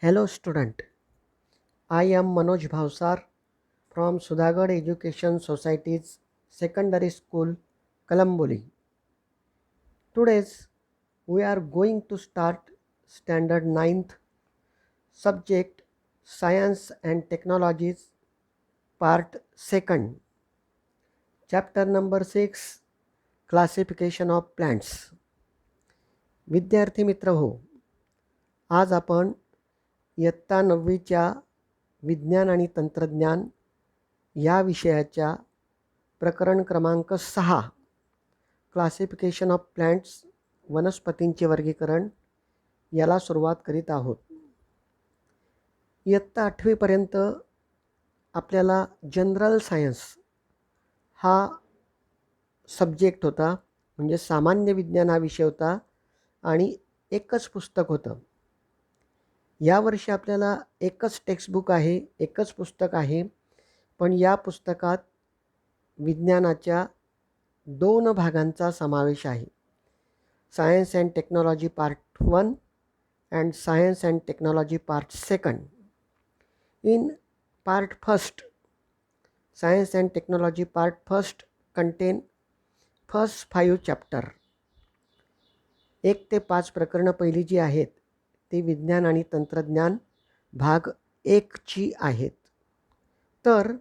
Hello student, I am Manoj Bhavsar from Sudhagad Education Society's Secondary School, Kalamboli. Today we are going to start Standard 9th subject Science and Technologies Part 2nd, Chapter number 6 Classification of Plants. विद्यार्थी मित्र हो, आज आपण इयत्ता 9वीच्या विज्ञान आणि तंत्रज्ञान या विषयाच्या प्रकरण क्रमांक 6 क्लासिफिकेशन ऑफ प्लांट्स वनस्पतींचे वर्गीकरण याला सुरुवात करीत आहोत. इयत्ता 8वीपर्यंत आपल्याला जनरल सायन्स हा सब्जेक्ट होता, म्हणजे सामान्य विज्ञान हा विषय होता आणि एकच पुस्तक होतं. यावर्षी आपल्याला एकच टेक्स्टबुक आहे, एकच पुस्तक आहे, पण या पुस्तकात विज्ञानाच्या 2 भागांचा समावेश आहे. Science and technology part 1 and science and technology part 2. In part 1, Science and Technology part 1 contain first 5 chapter. 1 ते 5 प्रकरणं पहिली जी आहेत ती विज्ञान आणि तंत्रज्ञान भाग 1 ची आहेत. तर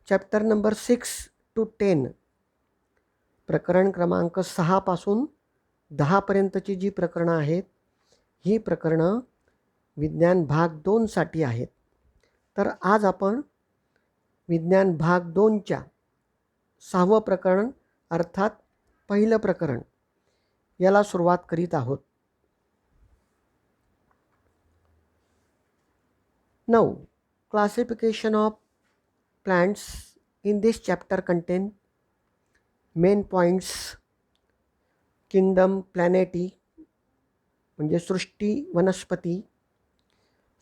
चॅप्टर नंबर 6 to 10 प्रकरण क्रमांक 6 पासून 10 पर्यंतची जी प्रकरणं आहेत ही प्रकरणं विज्ञान भाग 2 साठी आहेत. तर आज आपण विज्ञान भाग 2च्या 6वं प्रकरण अर्थात पहिलं प्रकरण याला सुरुवात करीत आहोत. Now, classification of plants in this chapter contain main points. Kingdom Plantae म्हणजे सृष्टी वनस्पती,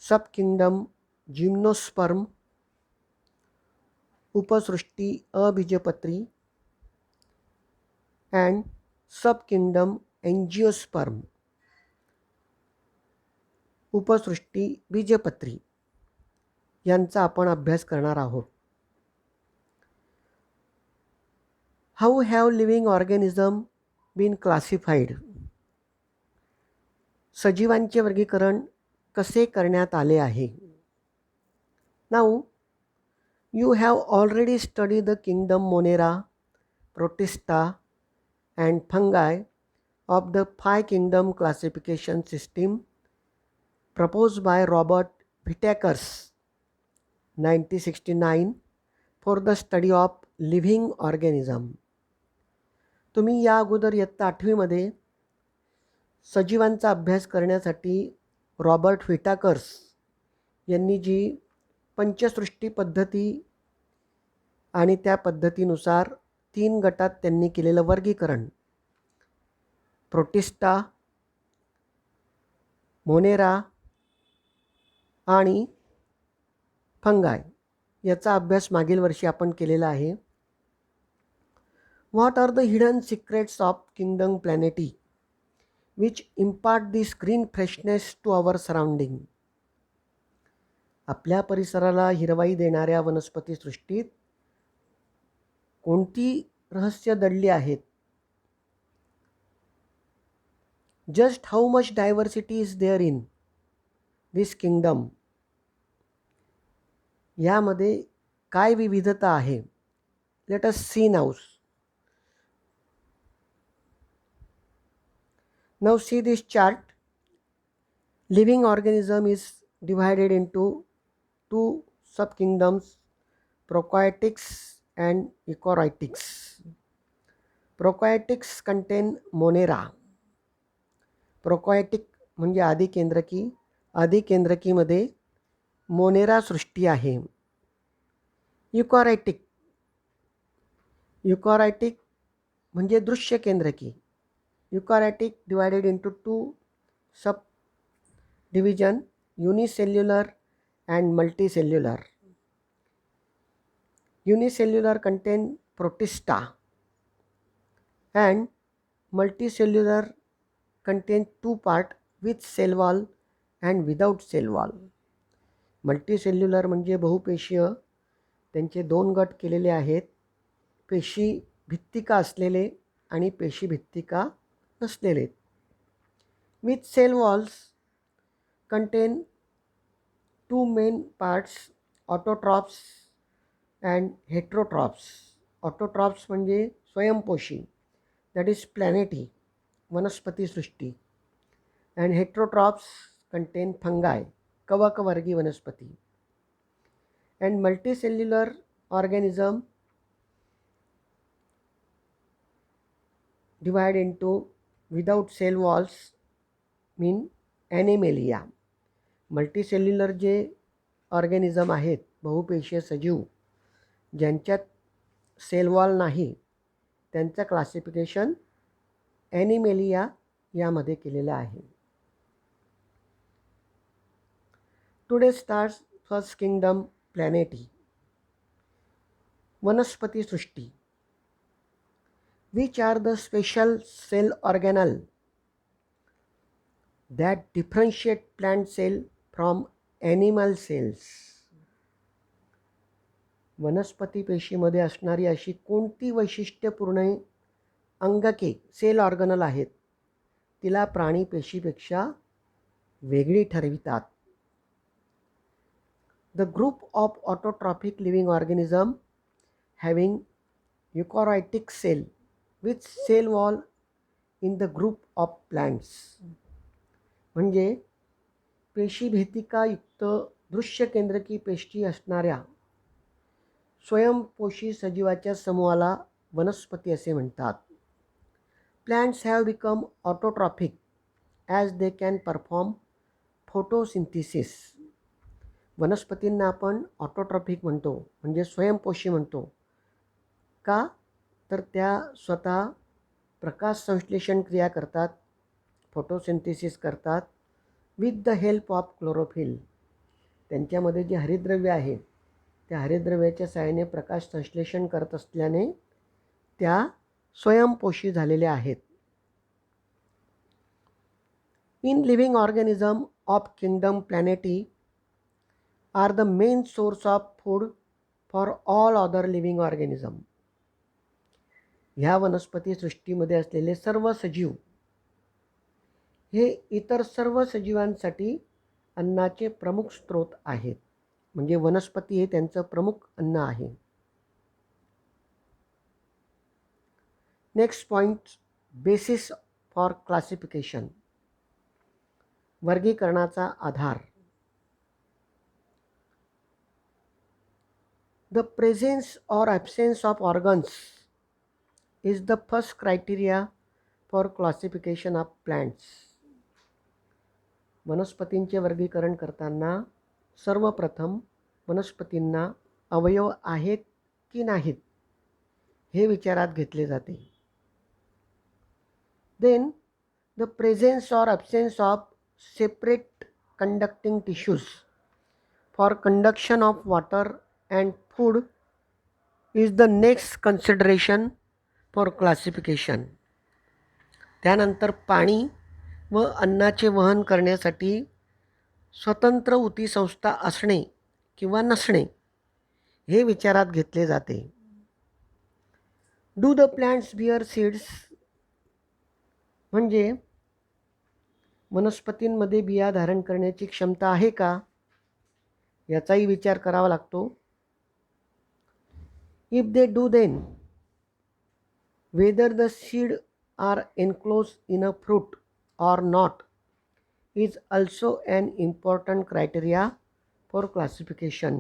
सब किंगडम जिम्नोस्पर्म, उपसृष्टी अबीजपत्री अँड सब किंगडम एंजिओस्पर्म, उपसृष्टी बीजपत्री यांचा आपण अभ्यास करणार आहोत. How have living organism been classified. सजीवांचे वर्गीकरण कसे करण्यात आले आहे. Now you have already studied the kingdom Monera, Protista and fungi of the 5 kingdom classification system proposed by Robert Whittaker 1969 for the study of living organism. तुम्ही या अगोदर इयत्ता 8वीमध्ये सजीवांचा अभ्यास करण्यासाठी रॉबर्ट व्हिटाकर्स यांनी जी पंचसृष्टी पद्धती आणि त्या पद्धतीनुसार 3 गटात त्यांनी केलेलं वर्गीकरण प्रोटिस्टा, मोनेरा आणि फंगाय याचा अभ्यास मागील वर्षी आपण केलेला आहे. What are the hidden secrets of kingdom Plantae which impart this green freshness to our surrounding. आपल्या परिसराला हिरवाई देणाऱ्या वनस्पती सृष्टीत कोणती रहस्य दडली आहेत. Just how much diversity is there in this kingdom. यामध्ये काय विविधता आहे. Let us see now. Now see this chart. Living organism is divided into 2 subkingdoms, prokaryotics and eukaryotics. Prokaryotics contain Monera. प्रोकॅरियोटिक म्हणजे आदिकेंद्रकी, आदिकेंद्रकीमध्ये मोनेरा सृष्टी आहे. युकॅरियोटिक, युकॅरियोटिक म्हणजे दृश्य केंद्रकी. Eukaryotic divided into 2 sub division, unicellular and multicellular. Unicellular contain protista and multicellular contain 2 part with cell wall and without cell wall. Multicellular म्हणजे बहुपेशीय, त्यांचे दोन गट केलेले आहेत, पेशी भित्तिका असलेले आणि पेशी भित्तिका नसलेले. With cell walls contain two main parts, autotrophs and heterotrophs. Autotrophs म्हणजे स्वयंपोषी, दॅट इज प्लॅनेटी, वनस्पतीसृष्टी. अँड हेट्रोट्रॉप्स कंटेन फंगाय, कवकवर्गी वनस्पती. And multicellular organism divide into without cell walls mean Animalia. Multicellular जे ऑर्गॅनिझम आहेत, बहुपेशीय सजीव ज्यांच्यात सेल वॉल नाही, त्यांचं क्लासिफिकेशन ॲनिमेलिया यामध्ये केलेलं आहे. टुडे स्टार्स फर्स्ट किंगडम प्लॅनेटी, वनस्पती सृष्टी. Which are the special cell organelle that differentiate plant cell from animal cells? वनस्पती पेशीमध्ये असणारी अशी कोणती वैशिष्ट्यपूर्ण अंगके, सेल ऑर्गनल आहेत, तिला प्राणी पेशीपेक्षा वेगळी ठरवितात? The group of autotrophic living organism having eukaryotic cell with cell wall in the group of plants. म्हणजे पेशीभित्तिकायुक्त दृश्य केंद्रकी पेशी असणाऱ्या स्वयंपोषी सजीवाच्या समूहाला वनस्पती असे म्हणतात. Plants have become autotrophic as they can perform photosynthesis. वनस्पतींना आपण ऑटोट्रॉफिक म्हणतो, म्हणजे स्वयंपोषी म्हणतो. का? तर त्या स्वतः प्रकाश संश्लेषण क्रिया करतात, फोटोसिंथेसिस करतात with the help of chlorophyll. त्यांच्यामध्ये जे हरितद्रव्य आहे, त्या हरितद्रव्याच्या सहाय्याने प्रकाश संश्लेषण करत असल्याने त्या स्वयंपोषी झालेल्या आहेत. In living organism of kingdom Plantae are the main source of food for all other living organism. ह्या वनस्पती सृष्टीमध्ये असलेले सर्व सजीव हे इतर सर्व सजीवांसाठी अन्नाचे प्रमुख स्रोत आहेत. म्हणजे वनस्पती हे त्यांचं प्रमुख अन्न आहे. Next point, basis for classification, वर्गीकरणाचा आधार. The presence or absence of organs is the first criteria for classification of plants. वनस्पतींचे वर्गीकरण करताना सर्वप्रथम वनस्पतींना अवयव आहेत की नाहीत हे विचारात घेतले जाते. Then the presence or absence of separate conducting tissues for conduction of water and food is the next consideration for classification. त्यानंतर पाणी व अन्नाचे वहन करण्यासाठी स्वतंत्र ऊतीसंस्था असणे किंवा नसणे हे विचारात घेतले जाते. Do the plants bear seeds, म्हणजे वनस्पतींमध्ये बिया धारण करण्याची क्षमता आहे का, याचाही विचार करावा लागतो. If they do then whether the seed are enclosed in a fruit or not is also an important criteria for classification.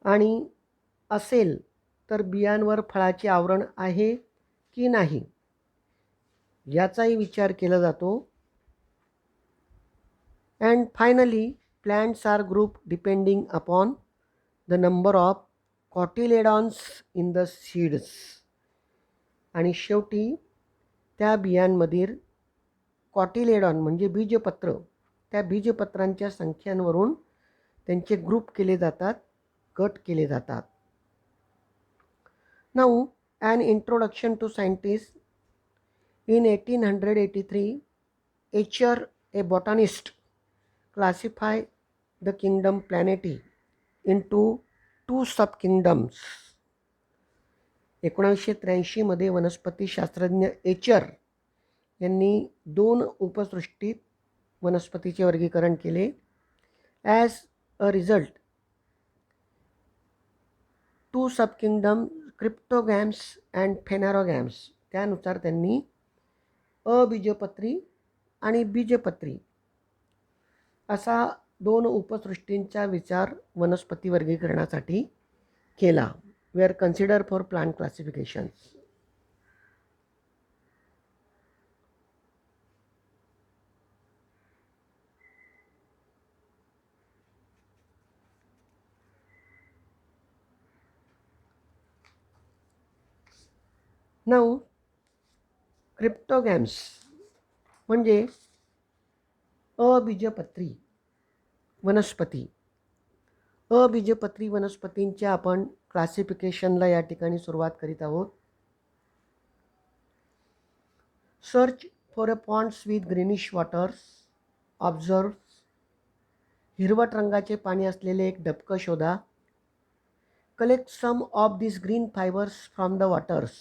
आणि असेल तर बियांवर फळाचे आवरण आहे की नाही याचाही विचार केला जातो. And finally, plants are grouped depending upon the number of cotyledons in the seeds. आणि शेवटी त्या बियांमधील कॉटिलेडॉन म्हणजे बीजपत्र, त्या बीजपत्रांच्या संख्यांवरून त्यांचे ग्रुप केले जातात, गट केले जातात. Now an introduction to scientist. In 1883 Eichler a botanist classify the kingdom Plantae into two subkingdoms. 1983 मध्ये वनस्पतीशास्त्रज्ञ एचर यांनी 2 उपसृष्टीत वनस्पतीचे वर्गीकरण केले. ॲज अ रिझल्ट 2 सबकिंगडम क्रिप्टोगॅम्स अँड फेनॅरोगॅम्स, त्यानुसार त्यांनी अबीजपत्री आणि बीजपत्री असा 2 उपसृष्टींचा विचार वनस्पती वर्गीकरणासाठी केला. Were consider for plant classifications. Now cryptogams म्हणजे अबीजपत्री वनस्पती. अबीजपत्री वनस्पतींच्या आपण क्लासिफिकेशनला या ठिकाणी सुरुवात करीत आहोत. Search for a ponds with greenish waters. Observe, हिरवट रंगाचे पाणी असलेले एक डबकं शोधा. Collect some of this green fibres from the waters.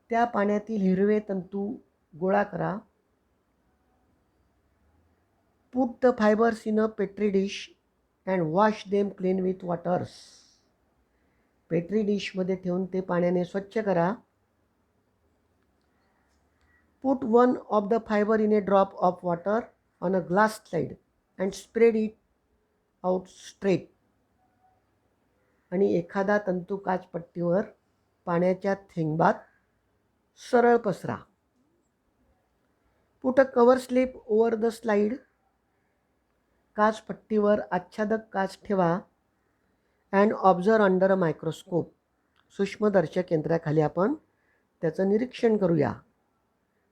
त्या पाण्यातील हिरवे तंतू गोळा करा. Put the fibers in a petri dish and wash them clean with waters. Petri डिशमध्ये ठेवून ते पाण्याने स्वच्छ करा. Put one of the fiber in a drop of water on a glass slide and spread it out straight. आणि एखादा तंतू काचपट्टीवर पाण्याच्या थेंबात सरळ पसरा. Put a cover slip over the slide. काचपट्टीवर आच्छादक काच ठेवा. And observe under a microscope. सूक्ष्मदर्शक यंत्राखाली आपण त्याचं निरीक्षण करूया.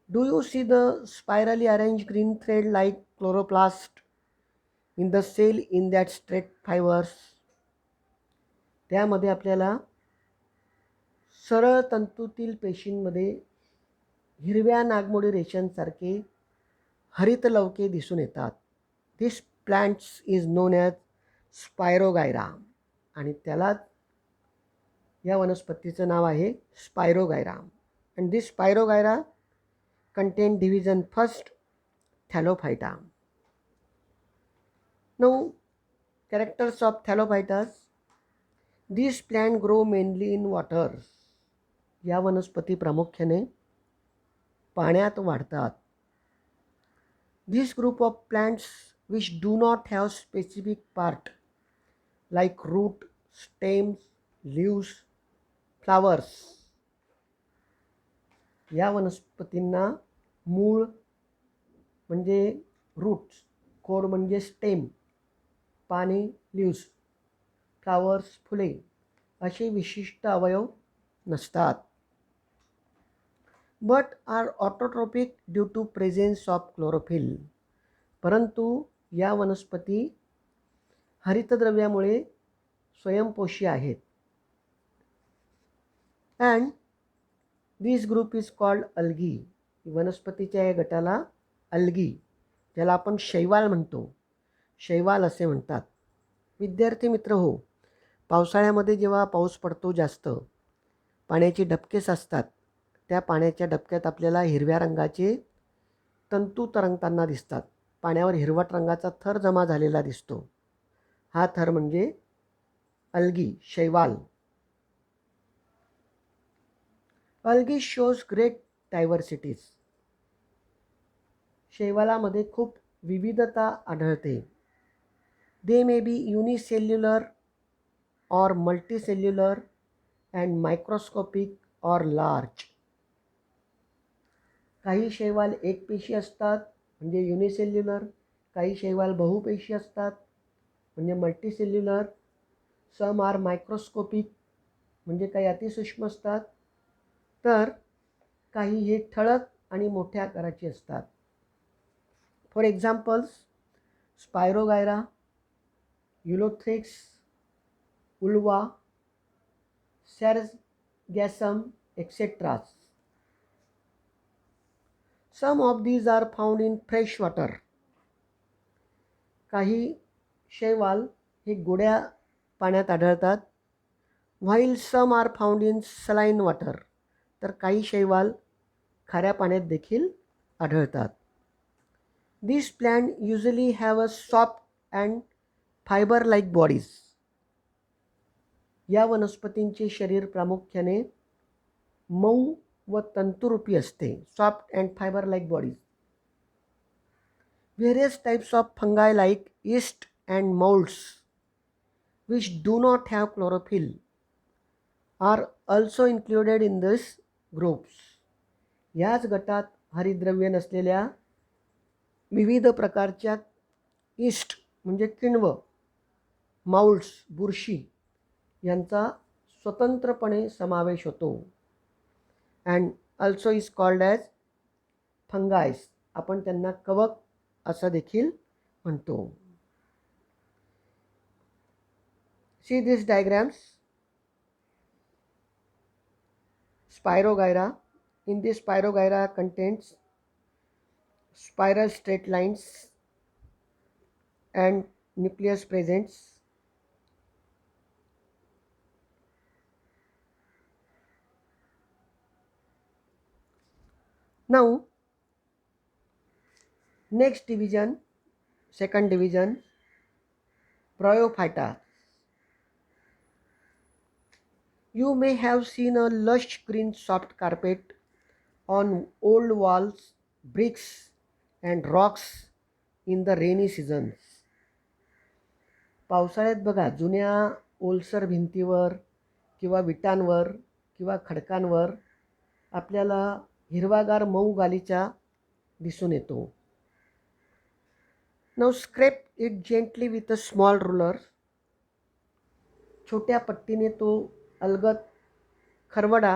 Do you see the spirally arrange green thread like chloroplast in the cell in that straight fibres. त्यामध्ये आपल्याला सरळ तंतूतील पेशींमध्ये हिरव्या नागमोडी रेषांसारखे हरित लवके दिसून येतात. This plants is known as Spirogyra. आणि त्यालाच या वनस्पतीचं नाव आहे Spirogyra. And this Spirogyra contain division first Thallophyta. Now characters of Thallophytas. This plant grow mainly in waters. या वनस्पती प्रामुख्याने पाण्यात वाढतात. This group of plants which do not have specific part like root, stems, leaves, flowers. या वनस्पतींना मूळ म्हणजे roots, खोड म्हणजे स्टेम, पाने लीव्स, फ्लावर्स फुले असे विशिष्ट अवयव नसतात. But are autotrophic due to presence of chlorophyll. परंतु या वनस्पती हरितद्रव्यामुळे स्वयंपोषी आहेत. And this group is called algae. वनस्पतीच्या या गटाला अल्गी, ज्याला आपण शैवाल म्हणतो, शैवाल असे म्हणतात. विद्यार्थी मित्र हो, पावसाळ्यामध्ये जेव्हा पाऊस पडतो जास्त, पाण्याची डबके साचतात. त्या पाण्याच्या डबक्यात आपल्याला हिरव्या रंगाचे तंतू तरंगताना दिसतात. पाण्यावर हिरवट रंगाचा थर जमा झालेला दिसतो. हा थर म्हणजे अल्गी, शैवाल. Algae shows great diversities. शैवालामध्ये खूप विविधता आढळते. दे मे बी युनिसेल्युलर और मल्टीसेल्युलर अँड मायक्रोस्कोपिक और लार्ज. काही शैवाल एकपेशी असतात म्हणजे युनिसेल्युलर. काही शैवाल बहुपेशी असतात म्हणजे मल्टीसेल्युलर. सम आर मायक्रोस्कोपिक म्हणजे काही अतिसूक्ष्म असतात, तर काही हे ठळक आणि मोठ्या आकाराची असतात. For examples Spirogyra, Ulothrix, Ulva, Sargassum et cetera. Some of these are found in fresh water. काही शैवाल हे गोड्या पाण्यात आढळतात. While some are found in saline water. तर काही शैवाल खाऱ्या पाण्यात देखील आढळतात. These plants usually have a soft and fiber-like bodies. या वनस्पतींचे शरीर प्रामुख्याने मऊ व तंतुरूपी असते. Soft and fibre like bodies. Various types of fungi like yeast and molds which do not have chlorophyll are also included in this groups. याच गटात हरितद्रव्य नसलेल्या विविध प्रकारच्या ईस्ट म्हणजे किण्व, माउल्ड्स बुरशी यांचा स्वतंत्रपणे समावेश होतो. And also is called as fungus. आपण त्यांना कवक असं देखील म्हणतो. See this diagrams. Spirogyra. In this Spirogyra contains spiral straight lines and nucleus presents. Now, next division, second division, Bryophyta. You may have seen a lush green soft carpet on old walls, bricks and rocks in the rainy seasons. पावसाळ्यात बघा जुन्या ओलसर भिंतीवर किंवा विटांवर किंवा खडकांवर आपल्याला हिरवागार मऊ गालिचा दिसून येतो. Now scrape it gently with a small ruler. छोट्या पट्टीने तो अलगद खरवडा.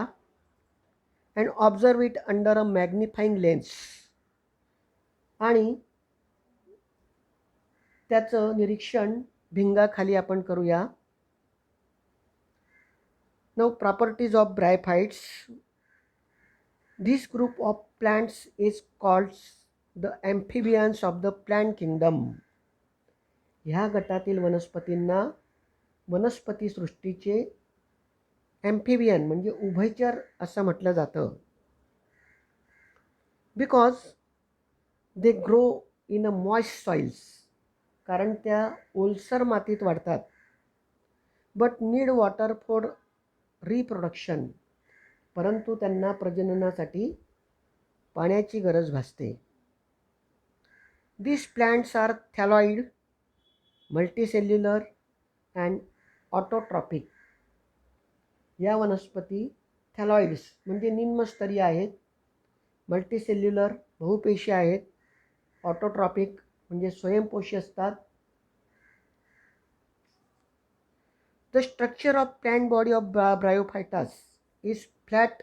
And observe it under a magnifying lens. आणि त्याचं निरीक्षण भिंगाखाली आपण करूया. Now properties of bryophytes. This group of plants is called the amphibians of the plant kingdom. ह्या गटातील वनस्पतींना वनस्पती सृष्टीचे ॲम्फिबियन म्हणजे उभयचर असं म्हटलं जातं. Because they grow in a moist soils. कारण त्या ओलसर मातीत वाढतात. But need water for reproduction. परंतु त्यांना प्रजननासाठी पाण्याची गरज भासते. These plants are thalloid, multicellular and autotrophic. या वनस्पती थॅलॉइड्स म्हणजे निम्नस्तरीय आहेत, मल्टीसेल्युलर बहुपेशी आहेत, ऑटोट्रॉपिक म्हणजे स्वयंपोषी असतात. The structure of plant body of Bryophytas is flat,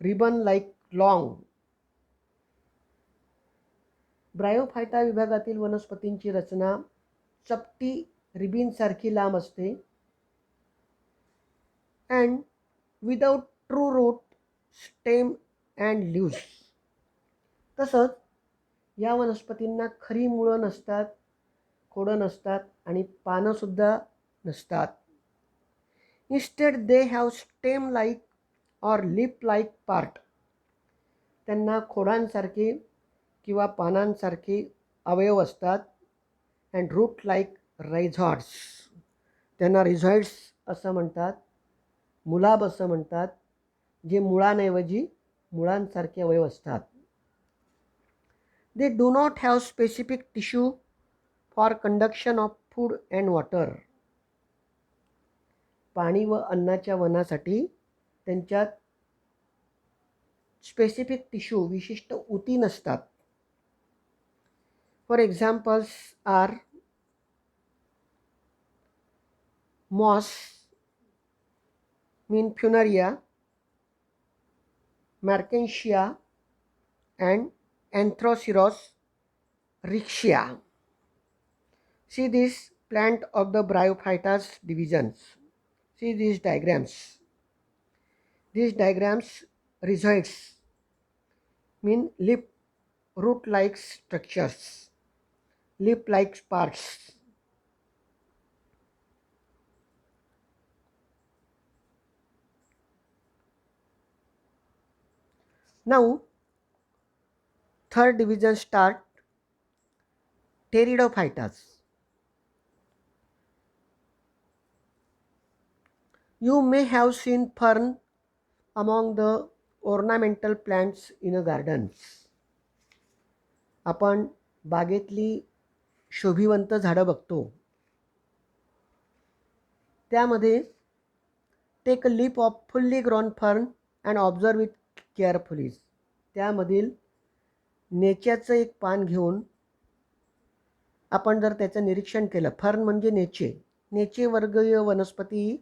ribbon-like long. Bryophyta विभागातील वनस्पतींची रचना चपटी रिबीनसारखी लांब असते. And without true root, stem and leaves. तसंच या वनस्पतींना खरी मुळं नसतात, खोडं नसतात आणि पानंसुद्धा नसतात. Instead they have stem like or leaf like part. त्यांना खोडांसारखे किंवा पानांसारखे अवयव असतात. And root like rhizoids. त्यांना रिझॉइड्स असं म्हणतात, मुलाब असं म्हणतात, जे मुळांऐवजी मुळांसारखे अवयव असतात. दे do not have specific tissue for conduction of food and water. पाणी व अन्नाच्या वनासाठी त्यांच्यात स्पेसिफिक टिश्यू विशिष्ट ऊती नसतात. For examples are moss mean Funaria, Marchantia and Anthroceros rixia. See this plant of the Bryophytas divisions. See these diagrams. These diagrams rhizoids mean lip root-like structures, leaf-like parts. Now, third division start, pteridophytas. You may have seen fern among the ornamental plants in a gardens. आपण बागेतली शोभिवंत झाडं बघतो. त्यामध्ये take a leaf of fully grown fern and observe it carefully. त्यामधील नेच्याचं एक पान घेऊन आपण जर त्याचं निरीक्षण केलं. फर्न म्हणजे नेचे. नेचे वर्गीय वनस्पती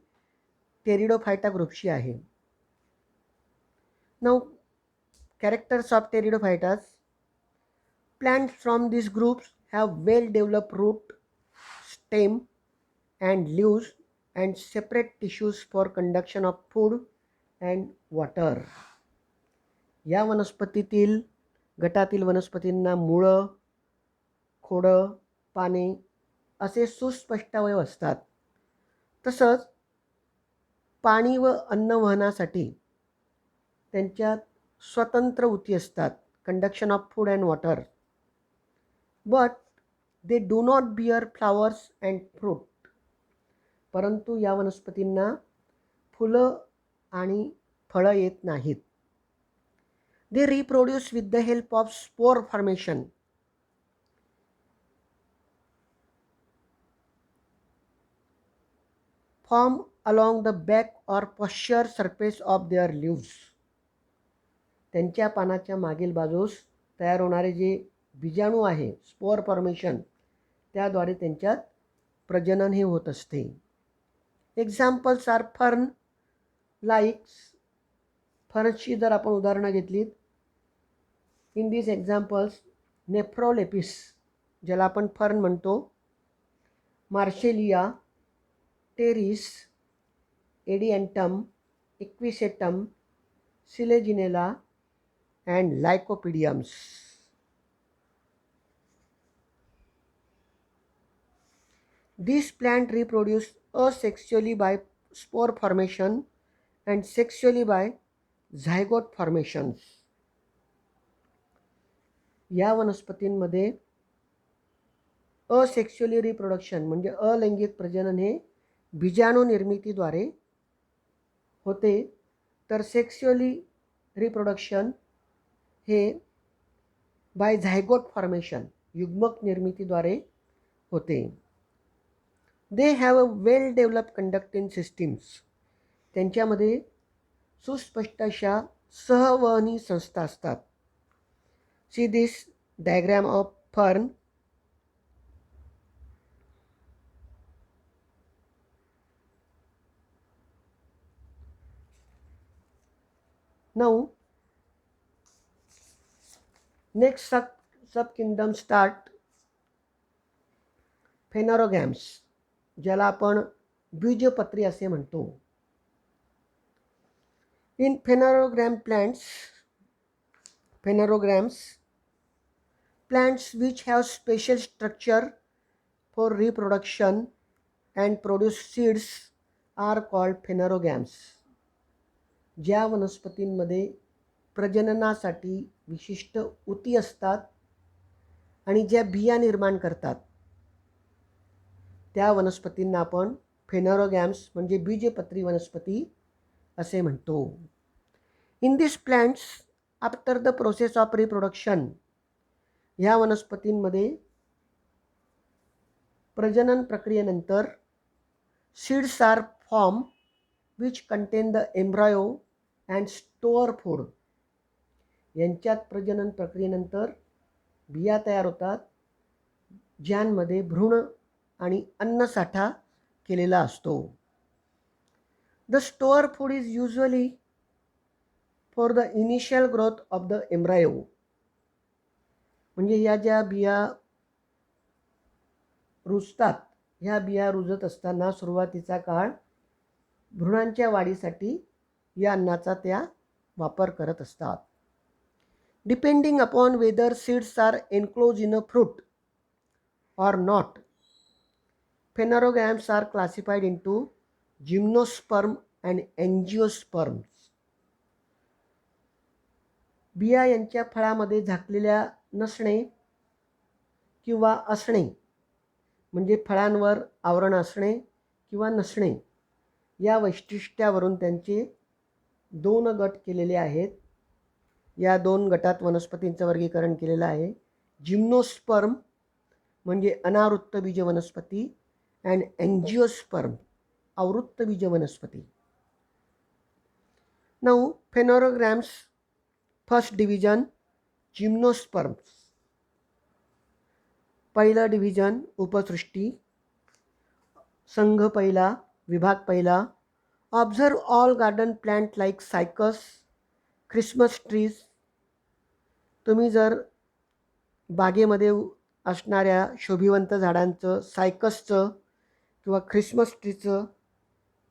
टेरिडोफायटा ग्रुपची आहे. Now, characters of pteridophytas. Plants from these groups have well-developed root, stem, and leaves, and separate tissues for conduction of food and water. या वनस्पतीतील गटातील वनस्पतींना मुळं, खोडं, पाने असे सुस्पष्ट अवयव असतात. तसंच पाणी व अन्नवहनासाठी त्यांच्यात स्वतंत्र ऊती असतात, conduction of food and water. But they do not bear flowers and fruit. परंतु या वनस्पतींना फुलं आणि फळं येत नाहीत. They reproduce with the help of spore formation. Form along the back or posture surface of their leaves. त्यांच्या पानाच्या मागील बाजूस तयार होणारे जे बीजाणू आहे, स्पोर फॉर्मेशन, त्याद्वारे त्यांच्यात प्रजनन हे होत असते. Examples are fern likes. फर्नची जर आपण उदाहरणं घेतलीत, इन दिस एक्झाम्पल्स नेफ्रोलेपिस, ज्याला आपण फर्न म्हणतो, Marsilea, Pteris, Adiantum, Equisetum, Selaginella and lycopodiums. These plants reproduce asexually by spore formation and sexually by zygote formations. या वनस्पतींमध्ये असेक्शुअली रिप्रोडक्शन म्हणजे अलैंगिक प्रजनन हे बीजाणू निर्मितीद्वारे होते, तर सेक्शुअली रिप्रोडक्शन हे बाय झायगोट फॉर्मेशन युग्मक निर्मितीद्वारे होते. They have a well develop conducting systems. त्यांच्यामध्ये सुस्पष्ट अशा सहवहनी संस्था असतात. See this diagram of fern. Now, next sub-kingdom start phanerogams, ज्याला आपण बीजपत्री असे म्हणतो. In phanerograms, plants which have special structure for reproduction and produce seeds are called phanerogams. ज्या वनस्पतींमध्ये प्रजननासाठी विशिष्ट ऊती असतात आणि ज्या बिया निर्माण करतात, त्या वनस्पतींना आपण फेनरोगॅम्स म्हणजे बीजपत्री वनस्पती असे म्हणतो. In this plants after the process of reproduction, ह्या वनस्पतींमध्ये प्रजनन प्रक्रियेनंतर seeds are form which contain the embryo and store food. यांच्यात प्रजनन प्रक्रियेनंतर बिया तयार होतात, ज्यांमध्ये भ्रूण आणि अन्नसाठा केलेला असतो. The store food is usually for the initial growth of the embryo. म्हणजे या ज्या बिया रुजतात, ह्या बिया रुजत असताना सुरुवातीचा काळ भ्रूणांच्या वाढीसाठी या अन्नाचा त्या वापर करत असतात. Depending upon whether seeds are enclosed in a fruit or not, phanerogams are classified into gymnosperm and angiosperms. बिया यांच्या फळामध्ये झाकलेल्या नसणे किंवा असणे म्हणजे फळांवर आवरण असणे किंवा नसणे या वैशिष्ट्यावरून त्यांचे 2 गट केलेले आहेत. या 2 गटात वनस्पतींचं वर्गीकरण केलेलं आहे. जिम्नोस्पर्म म्हणजे अनावृत्त बीज वनस्पती अँड एन्जिओस्पर्म आवृत्त बीज वनस्पती. Now phanerogams first division gymnosperms. पहिलं डिव्हिजन उपसृष्टी. संघ पहिला, विभाग पहिला. Observe all garden plant like Cycas, Christmas trees. तुम्ही जर बागेमध्ये असणाऱ्या शोभिवंत झाडांचं, सायकसचं किंवा ख्रिसमस ट्रीचं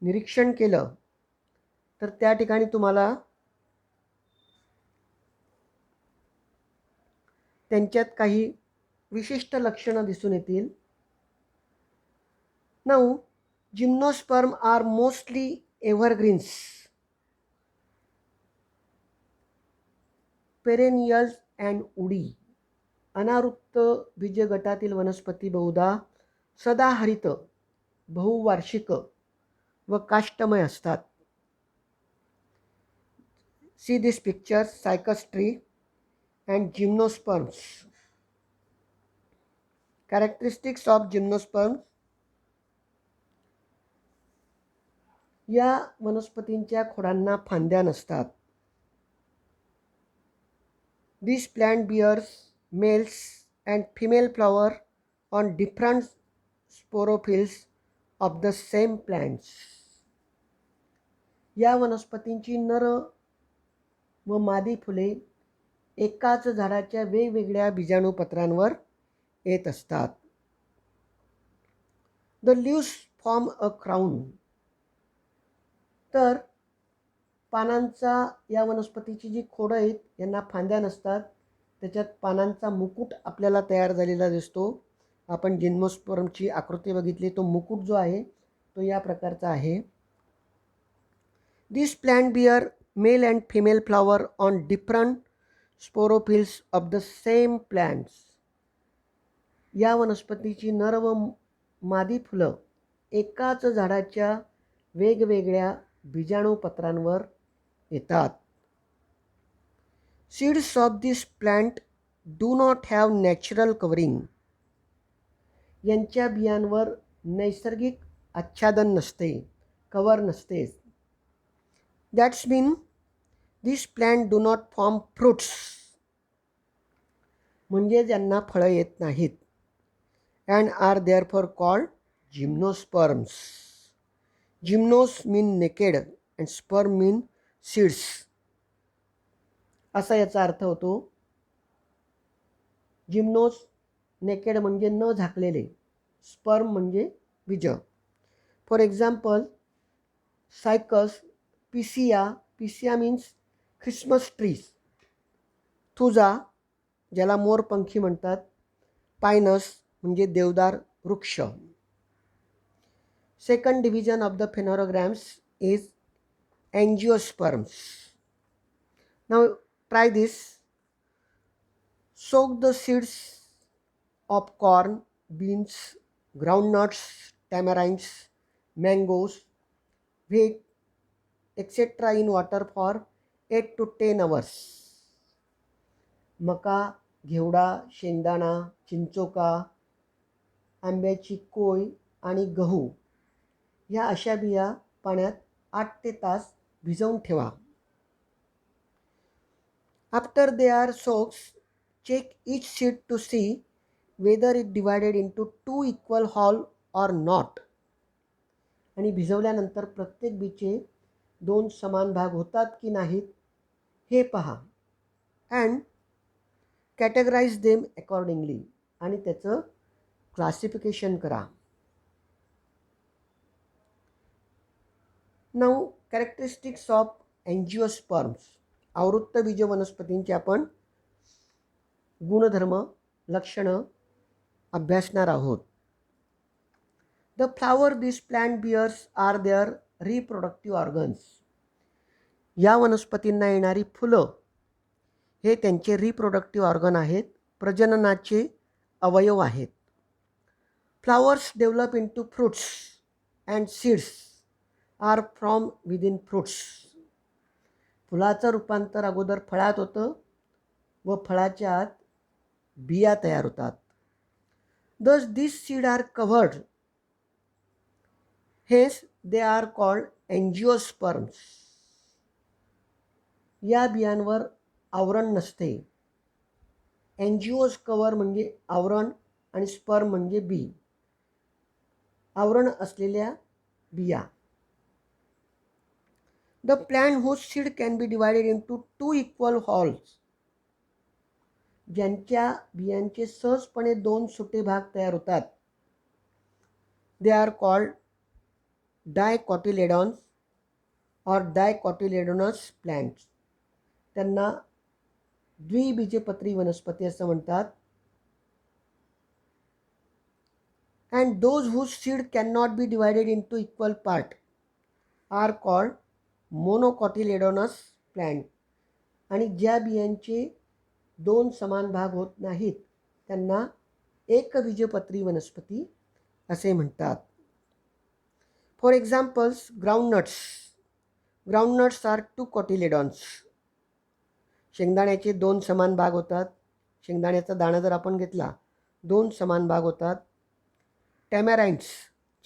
निरीक्षण केलं तर त्या ठिकाणी तुम्हाला त्यांच्यात काही विशिष्ट लक्षणं दिसून येतील. Now gymnosperm are mostly evergreens, perennials and woody. अनावृत्त बीज गटातील वनस्पती बहुधा सदाहरित, बहुवार्षिक व काष्टमय असतात. See this picture, cycas tree and gymnosperms. Characteristics of gymnosperms. या वनस्पतींच्या खोडांना फांद्या नसतात. This plant bears males and female flower on different sporophylls of the same plants. या वनस्पतींची नर व मादी फुले एकाच झाडाच्या वेगवेगळ्या बीजाणूपत्रांवर येत असतात. The leaves form a crown. तर पानांचा या वनस्पतीची जी खोडं आहेत यांना फांद्या नसतात, त्याच्यात पानांचा मुकुट आपल्याला तयार झालेला दिसतो. आपण जिम्नोस्पर्मची आकृती बघितली, तो मुकुट जो आहे तो या प्रकारचा आहे. This plant bear male and female flower on different sporophylls of the same plants. या वनस्पतीची नर व मादी फुलं एकाच झाडाच्या वेगवेगळ्या बीजाणूपत्रांवर येतात. Seeds of this plant do not have natural covering. यांच्या बियांवर नैसर्गिक आच्छादन नसते, कवर नसते. That's mean this plant do not form fruits. म्हणजे ज्यांना फळं येत नाहीत. And are therefore called gymnosperms. Gymnos mean naked and sperm mean seeds असा याचा अर्थ होतो. जिम्नोस नेकेड म्हणजे न झाकलेले, स्पर्म म्हणजे बीज. फॉर एक्झाम्पल सायकस, पिसिया. पिसिया मीन्स ख्रिसमस ट्रीज. थुजा ज्याला मोरपंखी म्हणतात. पायनस म्हणजे देवदार वृक्ष. Second division of the phanerogams is angiosperms. Now try this. Soak the seeds of corn, beans, groundnuts, tamarinds, mangoes, wheat etcetera in water for 8 to 10 hours. मका, घेवडा, शेंगदाणा, चिंचोका, आंब्याची कोय आणि गहू ह्या अशा बिया पाण्यात 8 ते तास भिजवून ठेवा. After they are soaks, check each seed to see whether it divided into 2 equal half or not. आणि भिजवल्यानंतर प्रत्येक बीचे 2 समान भाग होतात की नाहीत हे पहा. And categorize them accordingly. आणि त्याचं क्लासिफिकेशन करा. Now characteristics of angiosperms. आवृत्त बीज वनस्पतींचे आपण गुणधर्म लक्षणं अभ्यासणार आहोत. The flower this plant bears are their reproductive organs. या वनस्पतींना येणारी फुलं हे त्यांचे रिप्रोडक्टिव्ह ऑर्गन आहेत, प्रजननाचे अवयव आहेत. Flowers develop into fruits and seeds are from within fruits. फुलाचं रूपांतर अगोदर फळात होतं व फळाच्या आत बिया तयार होतात. Thus this seed are covered, hence they are called angiosperms. या बियांवर आवरण नसते. एन्जिओज कव्हर म्हणजे आवरण आणि स्पर्म म्हणजे बी, आवरण असलेल्या बिया. The plant whose seed can be divided into 2 equal halves. ज्यांच्या बियांचे सहजपणे 2 सुटे भाग तयार होतात, दे आर कॉल्ड डायकॉटिलेडॉन्स और डायकॉटिलेडोनस प्लांट्स. त्यांना द्विबीजपत्री वनस्पती असं म्हणतात. And those whose seed can not be divided into equal part are called monocotyledonous plant. आणि ज्या बियांचे 2 समान भाग होत नाहीत त्यांना एकबीजपत्री वनस्पती असे म्हणतात. For examples groundnuts. Groundnuts are 2 cotyledons. शेंगदाण्याचे 2 समान भाग होतात. शेंगदाण्याचा दाणा जर आपण घेतला 2 समान भाग होतात. टॅमॅराइंड्स,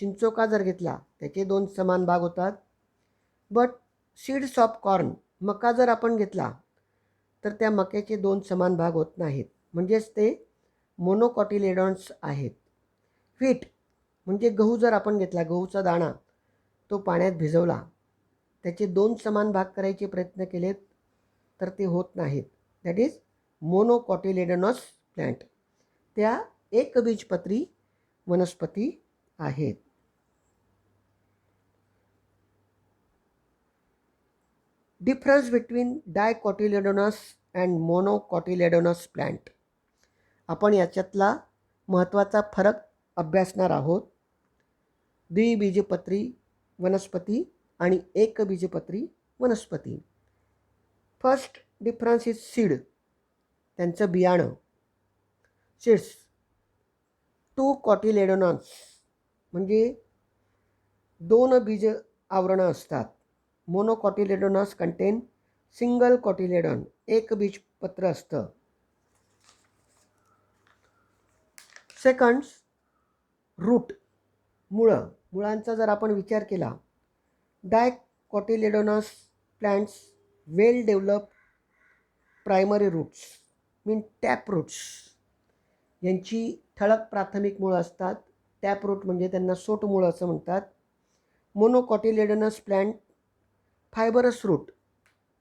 चिंचोका जर घेतला त्याचे 2 समान भाग होतात. बट सीड्स ऑफ कॉर्न, मका जर आपण घेतला तर त्या मक्याचे 2 समान भाग होत नाहीत, म्हणजेच ते मोनोकॉटिलेडॉन्स आहेत. व्हीट म्हणजे गहू जर आपण घेतला, गहूचा दाणा तो पाण्यात भिजवला, त्याचे 2 समान भाग करायचे प्रयत्न केलेत तर ते होत नाहीत. That is monocotyledonous plant. त्या एकबीजपत्री वनस्पती आहेत. Difference between dicotyledonous and monocotyledonous plant. आपण याच्यातला महत्त्वाचा फरक अभ्यासणार आहोत. द्विबीजपत्री वनस्पती आणि एकबीजपत्री वनस्पती. फर्स्ट डिफरन्स इज सीड, त्यांचं बियाणं. सीड्स 2 कॉटिलेडोनॉन्स म्हणजे 2 बीज आवरणं असतात. मोनोकॉटिलेडोनस कंटेन सिंगल कॉटिलेडॉन, एक बीजपत्र असतं. सेकंड्स रूट, मुळं. मुळांचा जर आपण विचार केला, डायकॉटिलेडोनस प्लांट्स वेल डेव्हलप प्रायमरी रूट्स मीन टॅप रूट्स. यांची ठळक प्राथमिक मुळं असतात. टॅप रूट म्हणजे त्यांना सोट मुळं असं म्हणतात. मोनोकॉटिलेडोनस प्लांट फायबरस रूट,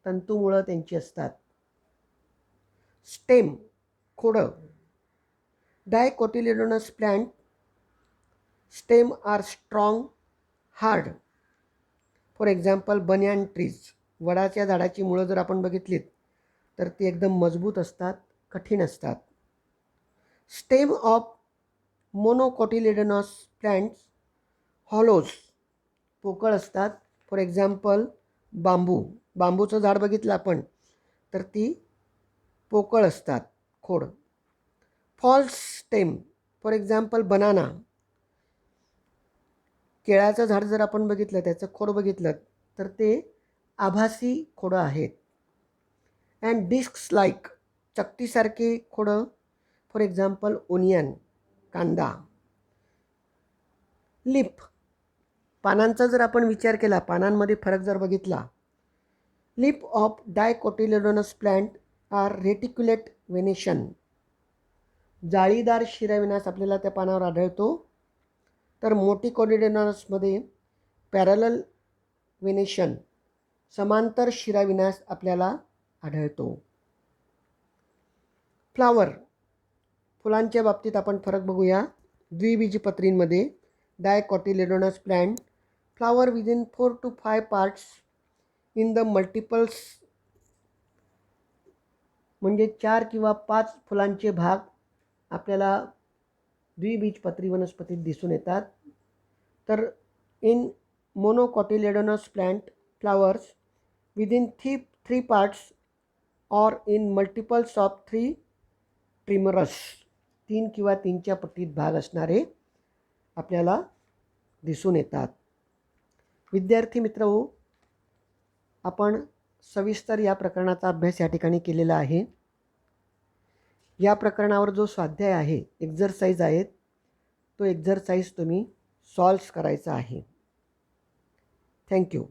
तंतुमुळं त्यांची असतात. स्टेम, खोडं. Dicotyledonous plant stem are strong, hard. For example banyan trees, वडाच्या झाडाची मुळं जर आपण बघितलीत तर ती एकदम मजबूत असतात, कठीण असतात. स्टेम ऑफ मोनोकॉटिलेडोनस प्लांट्स हॉलोज, पोकळ असतात. फॉर एक्झाम्पल बांबू, बांबूचं झाड बघितलं आपण तर ती पोकळ असतात, खोड. False stem, for example banana. केळाचं झाड जर आपण बघितलं, त्याचं खोड बघितलं तर ते आभासी खोडं आहेत. अँड डिस्क्स लाईक, चकटीसारखे खोडं. फॉर एक्झाम्पल ओनियन, कांदा. लिप, पानांचा जर आपण विचार केला, पानांमध्ये फरक जर बघितला, leaf of dicotyledonous plant are reticulate venation. जाळीदार शिराविन्यास आपल्याला त्या पानावर आढळतो. तर मोटिकॉटिलेडोनसमध्ये पॅरलल वेनेशन, समांतर शिराविन्यास आपल्याला आढळतो. फ्लावर, फुलांच्या बाबतीत आपण फरक बघूया. द्विबीजपत्रींमध्ये dicotyledonous plant flower within 4 to 5 parts in the multiples म्हणजे 4 किंवा 5 फुलांचे भाग आपल्याला द्विबीजपत्री वनस्पतीत दिसून येतात. तर in monocotyledonous plant flowers within 3 parts और इन मल्टिपल्स ऑफ 3 ट्रिमरस, 3 किंवा 3च्या पटीत भाग असणारे आपल्याला दिसून येतात. विद्यार्थी मित्रहो, आपण सविस्तर या प्रकरणाचा अभ्यास या ठिकाणी केलेला आहे. या प्रकरणावर जो स्वाध्याय आहे, एक्झरसाइज आहेत, तो एक्झरसाइज तुम्ही सॉल्व्ह करायचा आहे. थँक्यू.